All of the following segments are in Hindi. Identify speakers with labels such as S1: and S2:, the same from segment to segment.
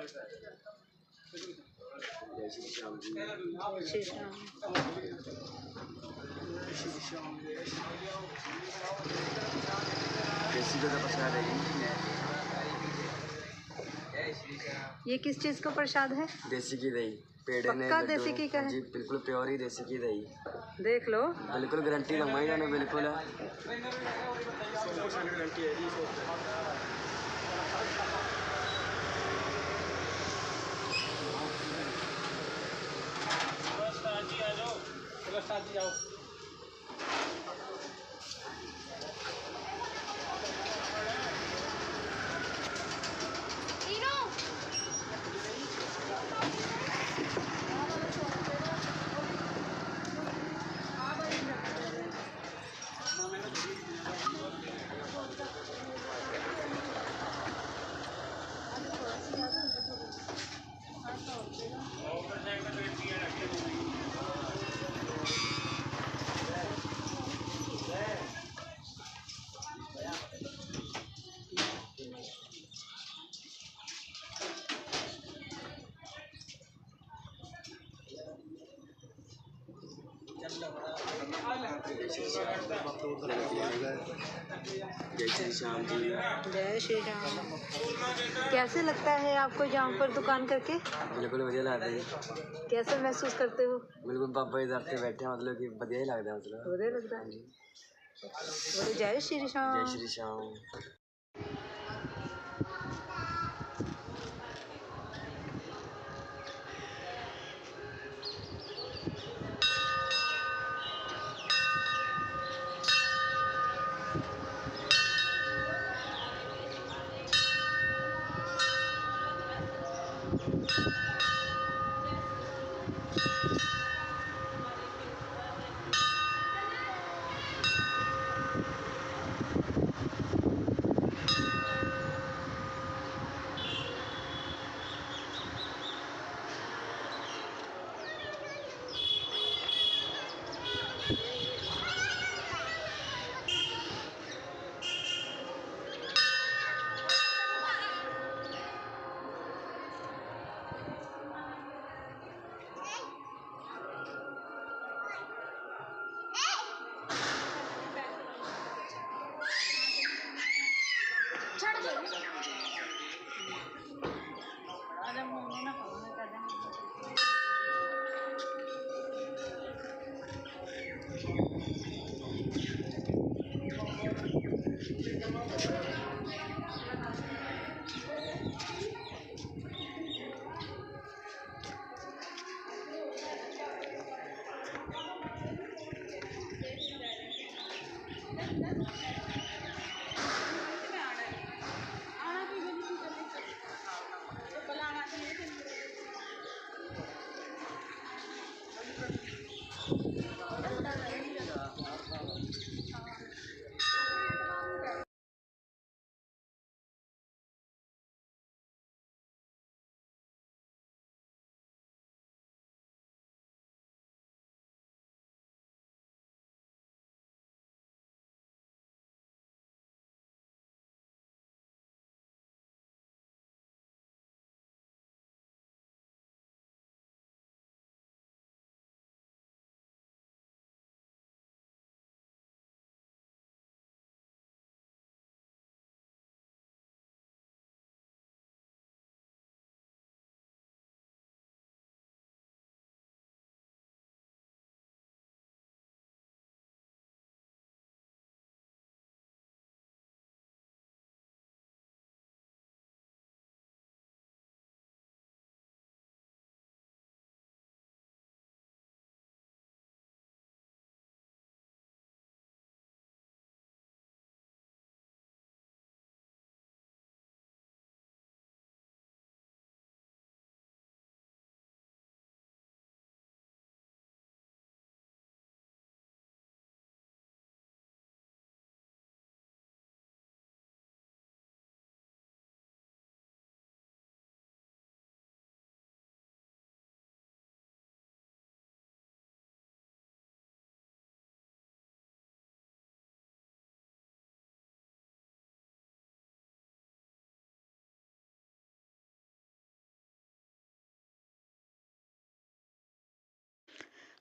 S1: जय श्री श्याम जी।
S2: श्री श्याम।
S1: देसी का प्रसाद है
S2: ये किस चीज़ का प्रसाद है?
S1: देसी की दही। पेड़े ने
S2: पक्का देसी की का है
S1: जी, बिल्कुल प्योर ही देसी की दही।
S2: देख लो,
S1: बिल्कुल गारंटी दूंगा जाने, बिल्कुल 100% गारंटी है जी। जाओ। जय श्री श्याम जी।
S2: जय श्री राम। कैसे लगता है आपको यहाँ पर दुकान करके?
S1: बिल्कुल बढ़िया लगता है।
S2: कैसे महसूस करते हो?
S1: बिल्कुल बाबा जी दर ते बैठे, मतलब कि बढ़िया ही लगता है। मतलब
S2: बढ़िया लगता है। बोले जय श्री श्याम।
S1: जय श्री श्याम।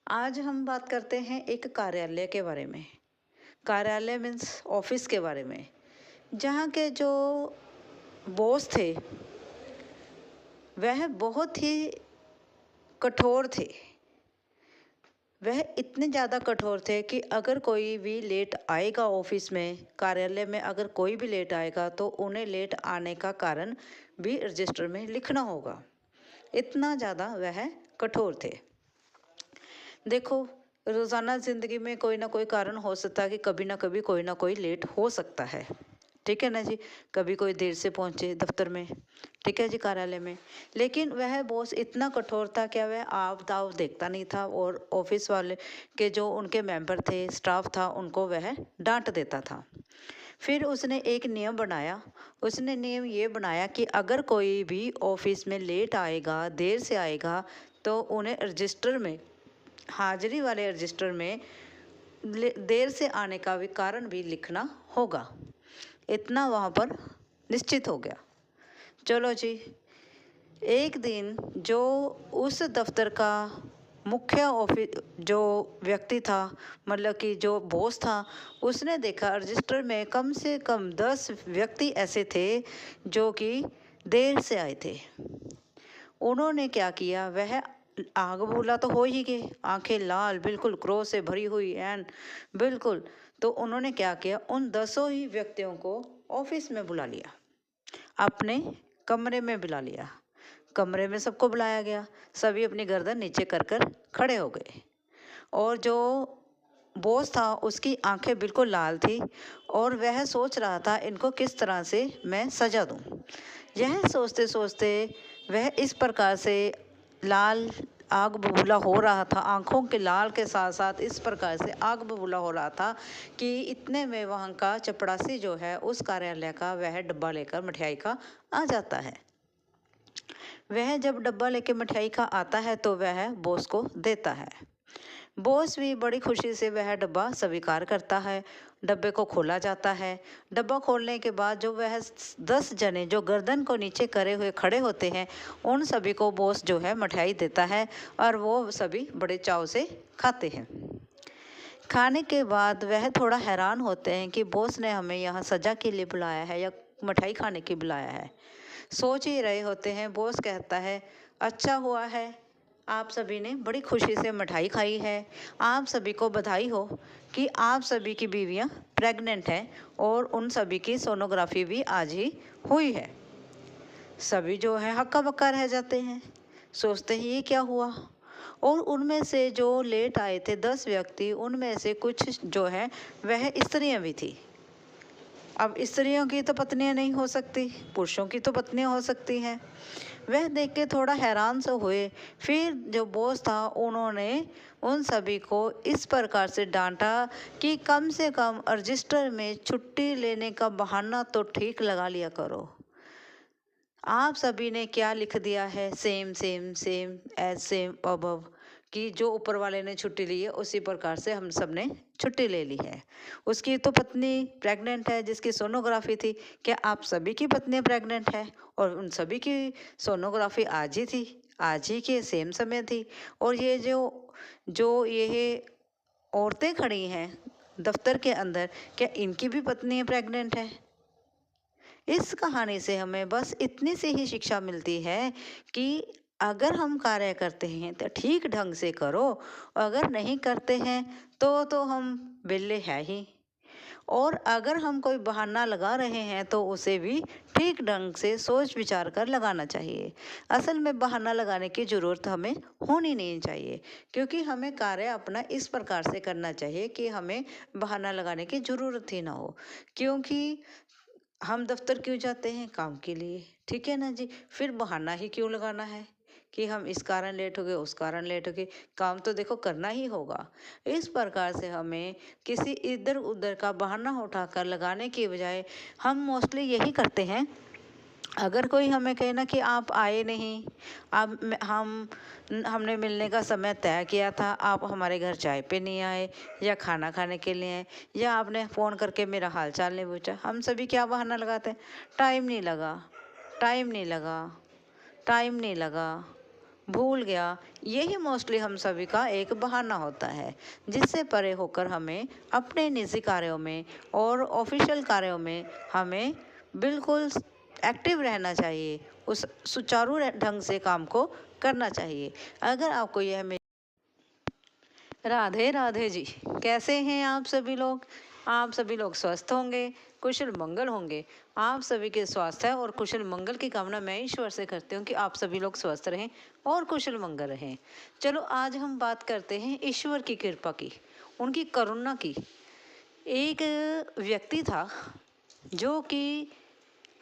S2: आज हम बात करते हैं एक कार्यालय के बारे में। कार्यालय मीन्स ऑफिस के बारे में, जहाँ के जो बॉस थे वह बहुत ही कठोर थे। वह इतने ज़्यादा कठोर थे कि अगर कोई भी लेट आएगा ऑफिस में, कार्यालय में अगर कोई भी लेट आएगा तो उन्हें लेट आने का कारण भी रजिस्टर में लिखना होगा। इतना ज़्यादा वह कठोर थे। देखो, रोज़ाना ज़िंदगी में कोई ना कोई कारण हो सकता है कि कभी ना कभी कोई ना कोई लेट हो सकता है। ठीक है ना जी। कभी कोई देर से पहुंचे दफ्तर में, ठीक है जी, कार्यालय में। लेकिन वह बॉस इतना कठोर था क्या वह आव दाव देखता नहीं था, और ऑफिस वाले के जो उनके मेंबर थे, स्टाफ था, उनको वह डांट देता था। फिर उसने एक नियम बनाया। उसने नियम ये बनाया कि अगर कोई भी ऑफिस में लेट आएगा, देर से आएगा, तो उन्हें रजिस्टर में, हाजिरी वाले रजिस्टर में देर से आने का भी कारण भी लिखना होगा। इतना वहाँ पर निश्चित हो गया। चलो जी, एक दिन जो उस दफ्तर का मुख्य ऑफिस जो व्यक्ति था, मतलब कि जो बॉस था, उसने देखा रजिस्टर में कम से कम 10 व्यक्ति ऐसे थे जो कि देर से आए थे। उन्होंने क्या किया, वह आग बबूला तो हो ही गए, आंखें लाल, बिल्कुल क्रोध से भरी हुई एंड बिल्कुल। तो उन्होंने क्या किया, उन 10 ही व्यक्तियों को ऑफिस में बुला लिया, अपने कमरे में बुला लिया। कमरे में सबको बुलाया गया, सभी अपनी गर्दन नीचे कर कर खड़े हो गए, और जो बॉस था उसकी आंखें बिल्कुल लाल थी, और वह सोच रहा था इनको किस तरह से मैं सजा दूं। यह सोचते सोचते वह इस प्रकार से लाल आग बबूला हो रहा था, आंखों के लाल के साथ साथ इस प्रकार से आग बबूला हो रहा था कि इतने में वहाँ का चपड़ासी जो है उस कार्यालय का, वह डब्बा लेकर मिठाई का आ जाता है। वह जब डब्बा लेके मिठाई का आता है तो वह बॉस को देता है। बॉस भी बड़ी खुशी से वह डब्बा स्वीकार करता है। डब्बे को खोला जाता है। डब्बा खोलने के बाद जो वह 10 जने जो गर्दन को नीचे करे हुए खड़े होते हैं, उन सभी को बॉस जो है मिठाई देता है, और वो सभी बड़े चाव से खाते हैं। खाने के बाद वह थोड़ा हैरान होते हैं कि बॉस ने हमें यहाँ सजा के लिए बुलाया है या मिठाई खाने के लिए बुलाया है। सोच ही रहे होते हैं। बॉस कहता है, अच्छा हुआ है आप सभी ने बड़ी खुशी से मिठाई खाई है। आप सभी को बधाई हो कि आप सभी की बीवियां प्रेग्नेंट हैं, और उन सभी की सोनोग्राफी भी आज ही हुई है। सभी जो है हक्का बक्का रह जाते हैं, सोचते हैं ये क्या हुआ। और उनमें से जो लेट आए थे 10 व्यक्ति, उनमें से कुछ जो है वह स्त्रियां भी थी। अब स्त्रियों की तो पत्नियां नहीं हो सकती, पुरुषों की तो पत्नियां हो सकती हैं। वह देख के थोड़ा हैरान से हुए। फिर जो बॉस था उन्होंने उन सभी को इस प्रकार से डांटा कि कम से कम रजिस्टर में छुट्टी लेने का बहाना तो ठीक लगा लिया करो। आप सभी ने क्या लिख दिया है, same same same as same above, कि जो ऊपर वाले ने छुट्टी ली है उसी प्रकार से हम सब ने छुट्टी ले ली है। उसकी तो पत्नी प्रेग्नेंट है जिसकी सोनोग्राफी थी। क्या आप सभी की पत्नी प्रेग्नेंट है? और उन सभी की सोनोग्राफी आज ही थी, आज ही के सेम समय थी। और ये जो जो ये औरतें खड़ी हैं दफ्तर के अंदर, क्या इनकी भी पत्नी प्रेग्नेंट है? इस कहानी से हमें बस इतनी सी ही शिक्षा मिलती है कि अगर हम कार्य करते हैं तो ठीक ढंग से करो, अगर नहीं करते हैं तो हम बिल्ले हैं ही। और अगर हम कोई बहाना लगा रहे हैं तो उसे भी ठीक ढंग से सोच विचार कर लगाना चाहिए। असल में बहाना लगाने की ज़रूरत हमें होनी नहीं चाहिए, क्योंकि हमें कार्य अपना इस प्रकार से करना चाहिए कि हमें बहाना लगाने की ज़रूरत ही ना हो। क्योंकि हम दफ्तर क्यों जाते हैं? काम के लिए, ठीक है ना जी। फिर बहाना ही क्यों लगाना है कि हम इस कारण लेट हो गए, उस कारण लेट हो गए? काम तो देखो करना ही होगा। इस प्रकार से हमें किसी इधर उधर का बहाना उठाकर लगाने की बजाय हम मोस्टली यही करते हैं। अगर कोई हमें कहे ना कि आप आए नहीं, आप हमने मिलने का समय तय किया था, आप हमारे घर चाय पे नहीं आए या खाना खाने के लिए आए, या आपने फ़ोन करके मेरा हाल चाल नहीं पूछा, हम सभी क्या बहाना लगाते हैं? टाइम नहीं लगा, टाइम नहीं लगा, टाइम नहीं लगा। भूल गया, यही मोस्टली हम सभी का एक बहाना होता है, जिससे परे होकर हमें अपने निजी कार्यों में और ऑफिशियल कार्यों में हमें बिल्कुल एक्टिव रहना चाहिए, उस सुचारू ढंग से काम को करना चाहिए। अगर आपको यह राधे राधे जी, कैसे हैं आप सभी लोग? आप सभी लोग स्वस्थ होंगे, कुशल मंगल होंगे। आप सभी के स्वास्थ्य और कुशल मंगल की कामना मैं ईश्वर से करती हूँ कि आप सभी लोग स्वस्थ रहें और कुशल मंगल रहें। चलो आज हम बात करते हैं ईश्वर की कृपा की, उनकी करुणा की। एक व्यक्ति था जो कि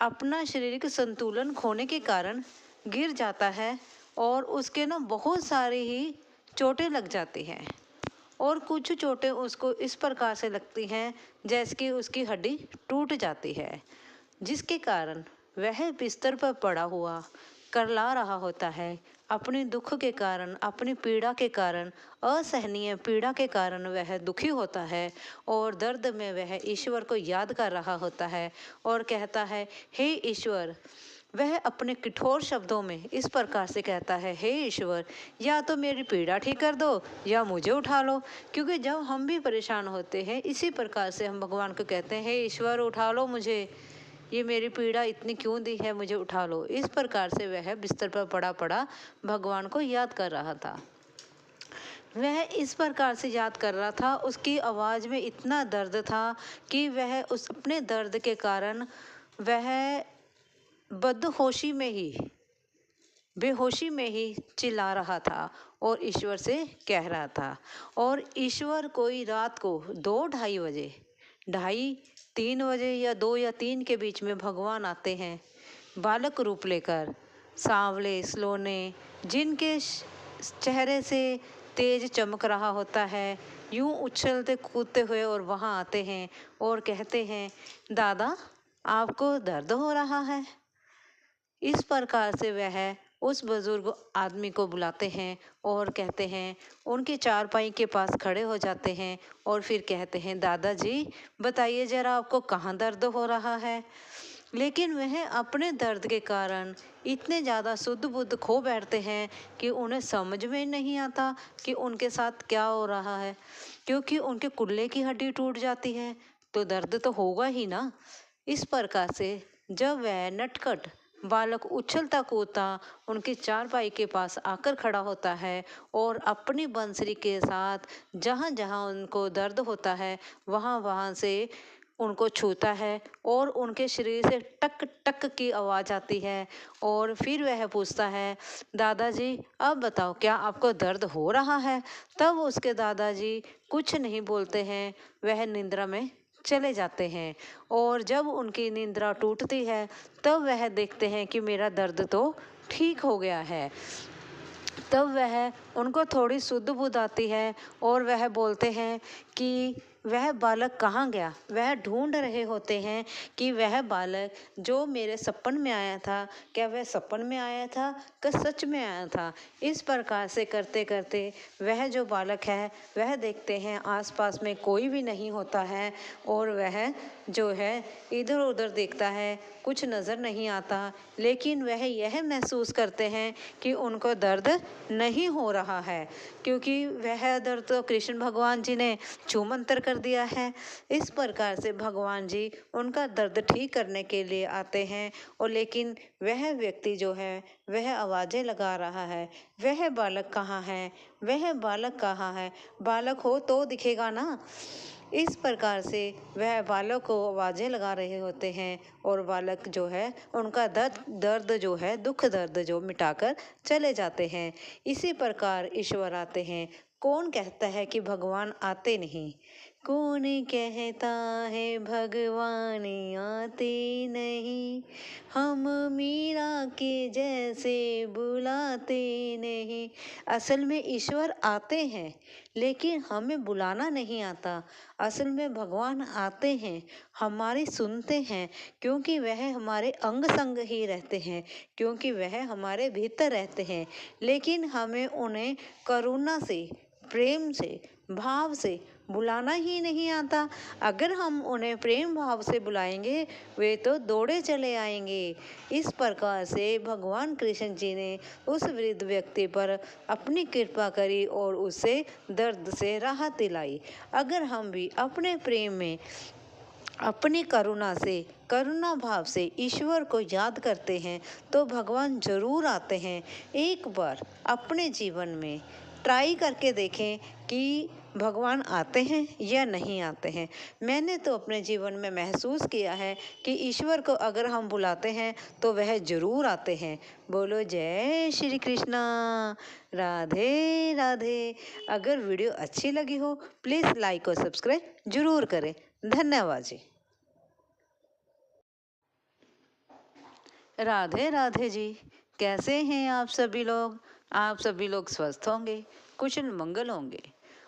S2: अपना शारीरिक संतुलन खोने के कारण गिर जाता है और उसके ना बहुत सारी ही चोटें लग जाती हैं, और कुछ चोटें उसको इस प्रकार से लगती हैं जैसे कि उसकी हड्डी टूट जाती है, जिसके कारण वह बिस्तर पर पड़ा हुआ करला रहा होता है। अपने दुख के कारण, अपनी पीड़ा के कारण, असहनीय पीड़ा के कारण वह दुखी होता है और दर्द में वह ईश्वर को याद कर रहा होता है और कहता है, हे ईश्वर। वह अपने कठोर शब्दों में इस प्रकार से कहता है, हे ईश्वर, या तो मेरी पीड़ा ठीक कर दो या मुझे उठा लो। क्योंकि जब हम भी परेशान होते हैं इसी प्रकार से हम भगवान को कहते हैं, हे ईश्वर उठा लो मुझे, ये मेरी पीड़ा इतनी क्यों दी है, मुझे उठा लो। इस प्रकार से वह बिस्तर पर पड़ा पड़ा भगवान को याद कर रहा था। वह इस प्रकार से याद कर रहा था, उसकी आवाज़ में इतना दर्द था कि वह उस अपने दर्द के कारण वह बदहोशी में ही, बेहोशी में ही चिल्ला रहा था और ईश्वर से कह रहा था। और ईश्वर कोई रात को 2-2:30 बजे, 2:30-3 बजे या 2 या 3 के बीच में भगवान आते हैं बालक रूप लेकर, सांवले सलोने, जिनके चेहरे से तेज चमक रहा होता है, यूं उछलते कूदते हुए और वहाँ आते हैं और कहते हैं, दादा आपको दर्द हो रहा है। इस प्रकार से वह उस बुजुर्ग आदमी को बुलाते हैं और कहते हैं, उनके चारपाई के पास खड़े हो जाते हैं और फिर कहते हैं, दादाजी बताइए जरा आपको कहाँ दर्द हो रहा है। लेकिन वह अपने दर्द के कारण इतने ज़्यादा शुद्ध बुद्ध खो बैठते हैं कि उन्हें समझ में नहीं आता कि उनके साथ क्या हो रहा है। क्योंकि उनके कुल्ले की हड्डी टूट जाती है तो दर्द तो होगा ही ना। इस प्रकार से जब वह नटखट बालक उछलता कूदता उनकी चारपाई के पास आकर खड़ा होता है और अपनी बंसरी के साथ जहाँ जहाँ उनको दर्द होता है वहाँ वहाँ से उनको छूता है और उनके शरीर से टक टक की आवाज़ आती है। और फिर वह पूछता है, दादाजी अब बताओ क्या आपको दर्द हो रहा है। तब उसके दादाजी कुछ नहीं बोलते हैं, वह निद्रा में चले जाते हैं। और जब उनकी निद्रा टूटती है तब वह देखते हैं कि मेरा दर्द तो ठीक हो गया है। तब वह उनको थोड़ी शुद्ध बुद्ध आती है और वह बोलते हैं कि वह बालक कहाँ गया। वह ढूंढ रहे होते हैं कि वह बालक जो मेरे सपन में आया था, क्या वह सपन में आया था कि सच में आया था। इस प्रकार से करते करते वह जो बालक है वह देखते हैं आसपास में कोई भी नहीं होता है और वह जो है इधर उधर देखता है, कुछ नज़र नहीं आता। लेकिन वह यह महसूस करते हैं कि उनको दर्द नहीं हो रहा है, क्योंकि वह दर्द तो कृष्ण भगवान जी ने छू मंतर कर दिया है। इस प्रकार से भगवान जी उनका दर्द ठीक करने के लिए आते हैं। और लेकिन वह व्यक्ति जो है वह आवाज़ें लगा रहा है, वह बालक कहाँ है, वह बालक कहाँ है, बालक हो तो दिखेगा ना। इस प्रकार से वह बालक को आवाज़ें लगा रहे होते हैं और बालक जो है उनका दर्द जो है, दुख दर्द जो मिटाकर चले जाते हैं। इसी प्रकार ईश्वर आते हैं। कौन कहता है कि भगवान आते नहीं? कौन कहता है भगवान आते नहीं? हम मीरा के जैसे बुलाते नहीं। असल में ईश्वर आते हैं लेकिन हमें बुलाना नहीं आता। असल में भगवान आते हैं, हमारी सुनते हैं, क्योंकि वह हमारे अंग संग ही रहते हैं, क्योंकि वह हमारे भीतर रहते हैं। लेकिन हमें उन्हें करुणा से, प्रेम से, भाव से बुलाना ही नहीं आता। अगर हम उन्हें प्रेम भाव से बुलाएंगे वे तो दौड़े चले आएंगे। इस प्रकार से भगवान कृष्ण जी ने उस वृद्ध व्यक्ति पर अपनी कृपा करी और उसे दर्द से राहत दिलाई। अगर हम भी अपने प्रेम में अपनी करुणा भाव से ईश्वर को याद करते हैं तो भगवान जरूर आते हैं। एक बार अपने जीवन में ट्राई करके देखें कि भगवान आते हैं या नहीं आते हैं। मैंने तो अपने जीवन में महसूस किया है कि ईश्वर को अगर हम बुलाते हैं तो वह जरूर आते हैं। बोलो जय श्री कृष्णा, राधे राधे। अगर वीडियो अच्छी लगी हो प्लीज़ लाइक और सब्सक्राइब जरूर करें। धन्यवाद जी। राधे राधे जी। कैसे हैं आप सभी लोग? आप सभी लोग स्वस्थ होंगे, कुशल मंगल होंगे।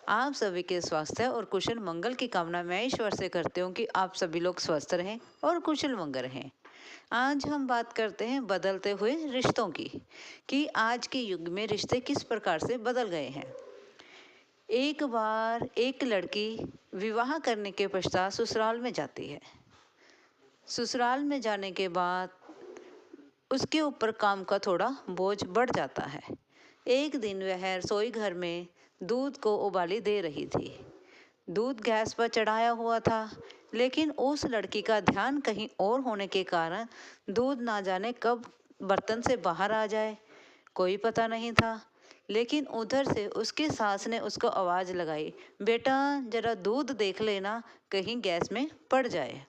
S2: आप सभी के स्वास्थ्य और कुशल मंगल की कामना मैं ईश्वर से करती हूँ कि आप सभी लोग स्वस्थ रहें और कुशल मंगल रहें। आज हम बात करते हैं बदलते हुए रिश्तों की, कि आज के युग में रिश्ते किस प्रकार से बदल गए हैं। एक बार एक लड़की विवाह करने के पश्चात ससुराल में जाती है। ससुराल में जाने के बाद उसके ऊपर काम का थोड़ा बोझ बढ़ जाता है। एक दिन वह रसोई घर में दूध को उबाली दे रही थी। दूध गैस पर चढ़ाया हुआ था, लेकिन उस लड़की का ध्यान कहीं और होने के कारण दूध ना जाने कब बर्तन से बाहर आ जाए, कोई पता नहीं था। लेकिन उधर से उसकी सास ने उसको आवाज़ लगाई, बेटा जरा दूध देख लेना, कहीं गैस में पड़ जाए।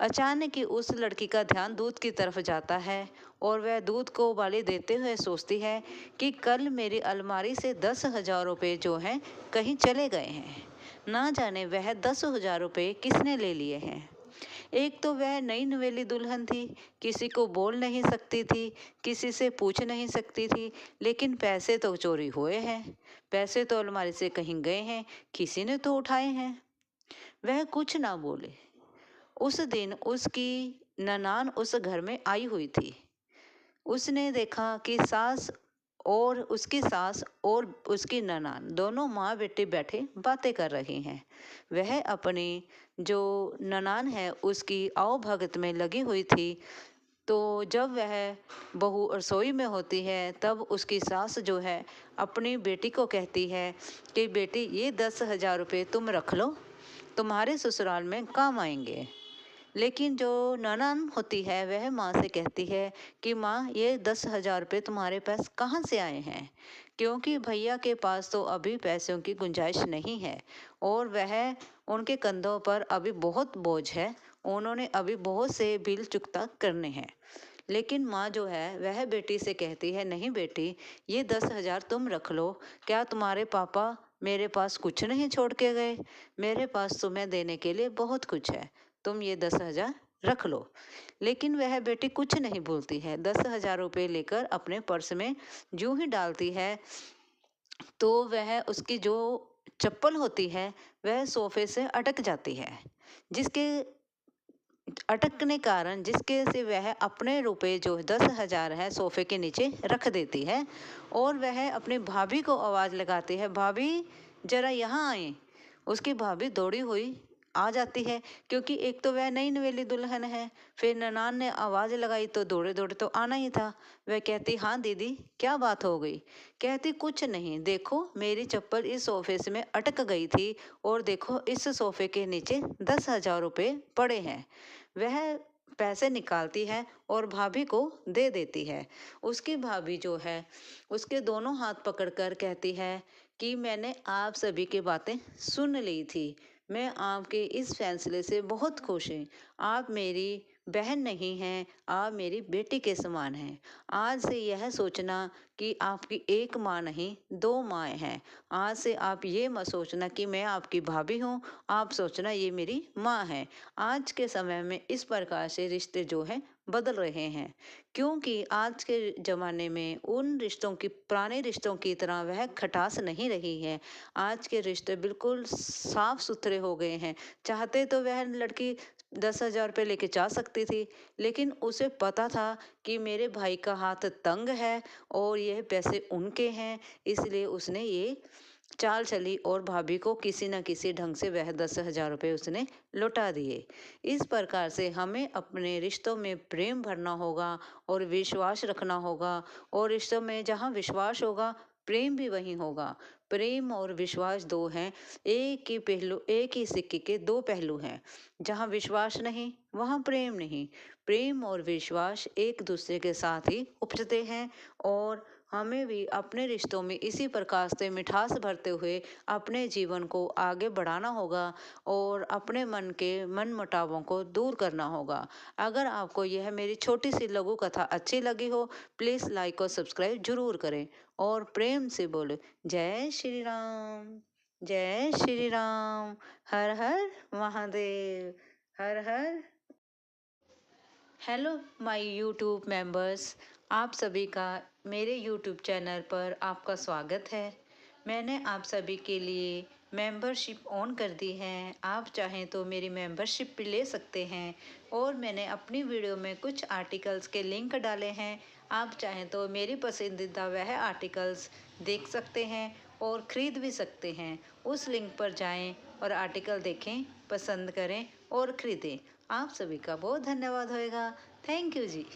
S2: अचानक ही उस लड़की का ध्यान दूध की तरफ जाता है और वह दूध को उबाली देते हुए सोचती है कि कल मेरी अलमारी से 10,000 रुपये जो हैं कहीं चले गए हैं। ना जाने वह 10,000 रुपये किसने ले लिए हैं। एक तो वह नई नवेली दुल्हन थी, किसी को बोल नहीं सकती थी, किसी से पूछ नहीं सकती थी, लेकिन पैसे तो चोरी हुए हैं, पैसे तो अलमारी से कहीं गए हैं, किसी ने तो उठाए हैं। वह कुछ ना बोले। उस दिन उसकी ननान उस घर में आई हुई थी। उसने देखा कि सास और उसकी ननान दोनों माँ बेटे बैठे बातें कर रही हैं। वह अपनी जो ननान है उसकी आवभगत में लगी हुई थी। तो जब वह बहू रसोई में होती है तब उसकी सास जो है अपनी बेटी को कहती है कि बेटी ये 10,000 रुपये तुम रख लो, तुम्हारे ससुराल में काम आएंगे। लेकिन जो ननान होती है वह माँ से कहती है कि माँ ये 10,000 रुपये तुम्हारे पास कहाँ से आए हैं, क्योंकि भैया के पास तो अभी पैसों की गुंजाइश नहीं है और वह उनके कंधों पर अभी बहुत बोझ है, उन्होंने अभी बहुत से बिल चुकता करने हैं। लेकिन माँ जो है वह बेटी से कहती है, नहीं बेटी ये 10,000 तुम रख लो, क्या तुम्हारे पापा मेरे पास कुछ नहीं छोड़ के गए? मेरे पास तुम्हें देने के लिए बहुत कुछ है, तुम ये 10,000 रख लो। लेकिन वह बेटी कुछ नहीं बोलती है, 10,000 रुपये लेकर अपने पर्स में यूं ही डालती है तो वह उसकी जो चप्पल होती है वह सोफे से अटक जाती है, जिसके अटकने कारण जिसके से वह अपने रुपए जो 10,000 है सोफे के नीचे रख देती है और वह अपनी भाभी को आवाज़ लगाती है, भाभी जरा यहाँ आए। उसकी भाभी दौड़ी हुई आ जाती है, क्योंकि एक तो वह नई नवेली दुल्हन है, फिर ननान ने आवाज़ लगाई तो दौड़े दौड़े तो आना ही था। वह कहती, हाँ दीदी क्या बात हो गई? कहती, कुछ नहीं, देखो मेरी चप्पल इस सोफे से में अटक गई थी और देखो इस सोफे के नीचे 10,000 रुपये पड़े हैं। वह पैसे निकालती है और भाभी को दे देती है। उसकी भाभी जो है उसके दोनों हाथ पकड़कर कहती है कि मैंने आप सभी की बातें सुन ली थी, मैं आपके इस फैसले से बहुत खुश हूँ। आप मेरी बहन नहीं हैं, आप मेरी बेटी के समान हैं। आज से यह सोचना कि आपकी एक माँ नहीं 2 माएँ हैं। आज से आप ये मत सोचना कि मैं आपकी भाभी हूँ, आप सोचना ये मेरी माँ है। आज के समय में इस प्रकार से रिश्ते जो हैं बदल रहे हैं, क्योंकि आज के ज़माने में उन रिश्तों की पुराने रिश्तों की तरह वह खटास नहीं रही है। आज के रिश्ते बिल्कुल साफ सुथरे हो गए हैं। चाहते तो वह लड़की 10,000 रुपये लेके जा सकती थी, लेकिन उसे पता था कि मेरे भाई का हाथ तंग है और यह पैसे उनके हैं, इसलिए उसने ये चाल चली और भाभी को किसी न किसी ढंग से वह 10,000 रुपये उसने लौटा दिए। इस प्रकार से हमें अपने रिश्तों में प्रेम भरना होगा और विश्वास रखना होगा, और रिश्तों में जहाँ विश्वास होगा प्रेम भी वहीं होगा। प्रेम और विश्वास दो हैं, एक ही सिक्के के दो पहलू हैं। जहाँ विश्वास नहीं वहाँ प्रेम नहीं। प्रेम और विश्वास एक दूसरे के साथ ही उपजते हैं, और हमें भी अपने रिश्तों में इसी प्रकार से मिठास भरते हुए अपने जीवन को आगे बढ़ाना होगा और अपने मन के मनमुटावों को दूर करना होगा। अगर आपको यह मेरी छोटी सी लघु कथा अच्छी लगी हो, प्लीज़ लाइक और सब्सक्राइब जरूर करें और प्रेम से बोले जय श्री राम, जय श्री राम। हर हर महादेव, हर हर। हेलो माय यूट्यूब मेंबर्स, आप सभी का मेरे यूट्यूब चैनल पर आपका स्वागत है। मैंने आप सभी के लिए मेंबरशिप ऑन कर दी है। आप चाहें तो मेरी मेंबरशिप भी ले सकते हैं, और मैंने अपनी वीडियो में कुछ आर्टिकल्स के लिंक डाले हैं। आप चाहें तो मेरी पसंदीदा वह आर्टिकल्स देख सकते हैं और ख़रीद भी सकते हैं। उस लिंक पर जाएं और आर्टिकल देखें, पसंद करें और ख़रीदें। आप सभी का बहुत धन्यवाद होएगा। Thank you ji.